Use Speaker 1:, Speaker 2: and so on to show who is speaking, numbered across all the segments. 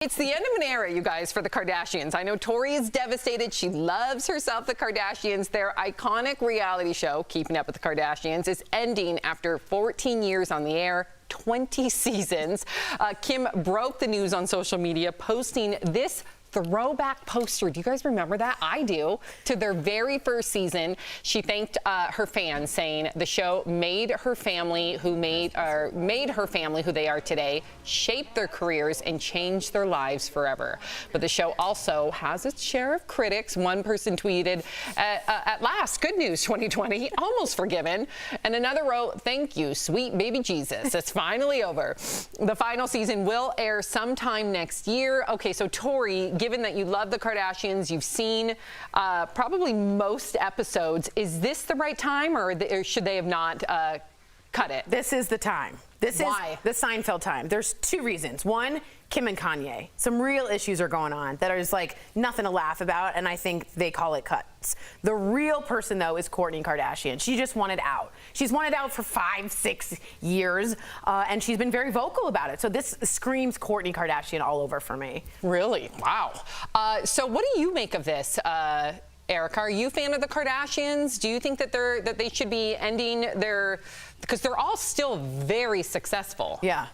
Speaker 1: It's the end of an era, you guys, for the Kardashians. I know Tori is devastated. She loves herself, the Kardashians. Their iconic reality show, Keeping Up with the Kardashians, is ending after 14 years on the air, 20 seasons. Kim broke the news on social media, posting this throwback poster. Do you guys remember that? I do. To their very first season, she thanked her fans, saying the show made her family who made her family who they are today, shaped their careers, and changed their lives forever. But the show also has its share of critics. One person tweeted, "At last, good news, 2020, almost forgiven." And another wrote, "Thank you, sweet baby Jesus. It's finally over." The final season will air sometime next year. Okay, so Tori, given that you love the Kardashians, you've seen probably most episodes, is this the right time, or should they have not cut it?
Speaker 2: This is the time. This
Speaker 1: Why?
Speaker 2: is the Seinfeld time. There's two reasons. One, Kim and Kanye. Some real issues are going on that are just like nothing to laugh about, and I think they call it cuts. The real person, though, is Kourtney Kardashian. She just wanted out. She's wanted out for 5-6 years, and she's been very vocal about it. So this screams Kourtney Kardashian all over for me.
Speaker 1: Really? Wow. So what do you make of this, Erica? Are you a fan of the Kardashians? Do you think that they should be ending their, because they're all still very successful?
Speaker 2: Yeah.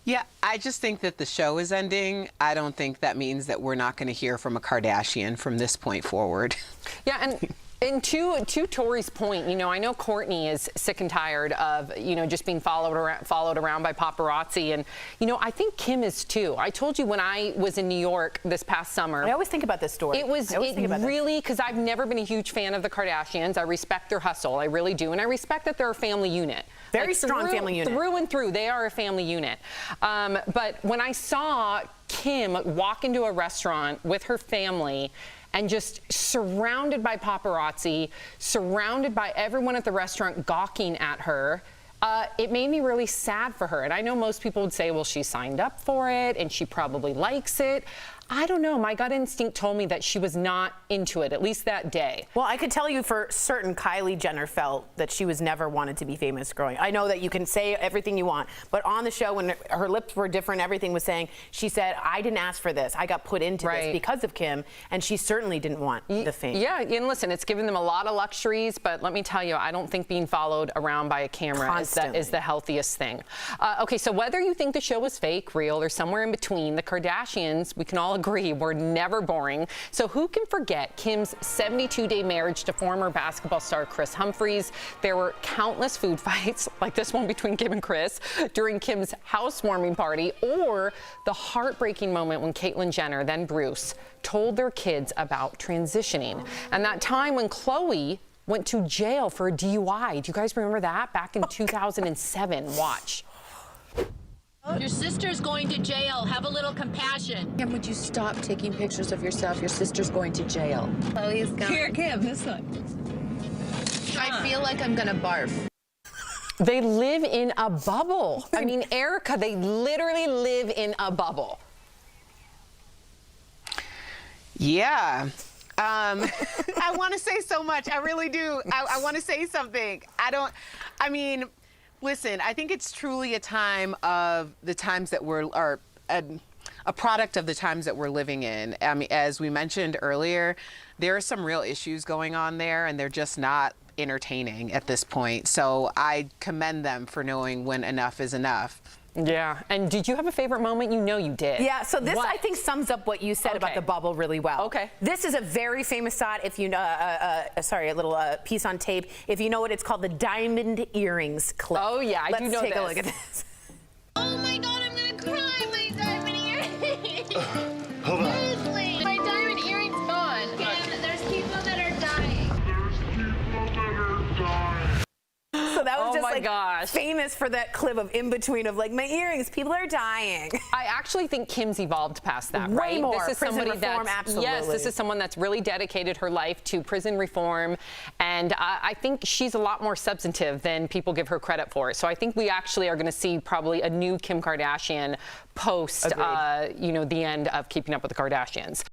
Speaker 3: Yeah, I just think that the show is ending. I don't think that means that we're not going to hear from a Kardashian from this point forward.
Speaker 1: Yeah, and to Tori's point, you know, I know Kourtney is sick and tired of, you know, just being followed around by paparazzi, and you know, I think Kim is too. I told you when I was in New York this past summer.
Speaker 2: I always think about this story.
Speaker 1: Really, because I've never been a huge fan of the Kardashians. I respect their hustle, I really do, and I respect that they're a family unit.
Speaker 2: Very strong family unit.
Speaker 1: Through and through, they are a family unit. But when I saw Kim walk into a restaurant with her family and just surrounded by paparazzi, surrounded by everyone at the restaurant gawking at her, it made me really sad for her. And I know most people would say, well, she signed up for it and she probably likes it. I don't know. My gut instinct told me that she was not into it, at least that day.
Speaker 2: Well, I could tell you for certain Kylie Jenner felt that she was never wanted to be famous growing. I know that you can say everything you want, but on the show when her lips were different, everything was saying, she said, I didn't ask for this. I got put into this because of Kim, and she certainly didn't want the fame.
Speaker 1: Yeah, and listen, it's given them a lot of luxuries, but let me tell you, I don't think being followed around by a camera is the healthiest thing. Okay, so whether you think the show was fake, real, or somewhere in between, the Kardashians, we can all agree, were never boring. So who can forget Kim's 72-day marriage to former basketball star Kris Humphries? There were countless food fights, like this one between Kim and Kris, during Kim's housewarming party, or the heartbreaking moment when Caitlyn Jenner, then Bruce, told their kids about transitioning. And that time when Khloe went to jail for a DUI. Do you guys remember that? Back in 2007. Watch.
Speaker 4: Your sister's going to jail. Have a little compassion.
Speaker 5: Kim, would you stop taking pictures of yourself? Your sister's going to jail. Chloe's going.
Speaker 4: Here, Kim, this one.
Speaker 5: I feel like I'm gonna barf.
Speaker 1: They live in a bubble. I mean, Erica, they literally live in a bubble.
Speaker 3: Yeah. I want to say so much. I really do. I want to say something. Listen, I think it's truly a time of the times that a product of the times that we're living in. I mean, as we mentioned earlier, there are some real issues going on there, and they're just not entertaining at this point. So I commend them for knowing when enough is enough.
Speaker 1: Yeah. And did you have a favorite moment? You know you did.
Speaker 2: Yeah, so this I think sums up what you said about the bubble really well.
Speaker 1: Okay.
Speaker 2: This is a very famous shot, if you know, a little piece on tape. If you know what it's called, the diamond earrings clip.
Speaker 1: Oh, yeah, I do know this.
Speaker 2: Let's take a look at this.
Speaker 4: Oh my God, I'm gonna cry. My diamond earrings.
Speaker 6: Hold on.
Speaker 4: Seriously, my diamond earrings gone. Kim, there's people that are dying.
Speaker 2: So that was just
Speaker 1: gosh.
Speaker 2: famous for that clip of in between of like, my earrings, people are dying.
Speaker 1: I actually think Kim's evolved past that, right?
Speaker 2: Way more.
Speaker 1: This is
Speaker 2: prison
Speaker 1: somebody
Speaker 2: reform,
Speaker 1: that's,
Speaker 2: absolutely.
Speaker 1: yes, this is someone that's really dedicated her life to prison reform, and I think she's a lot more substantive than people give her credit for. So I think we actually are going to see probably a new Kim Kardashian post, you know, the end of Keeping Up with the Kardashians.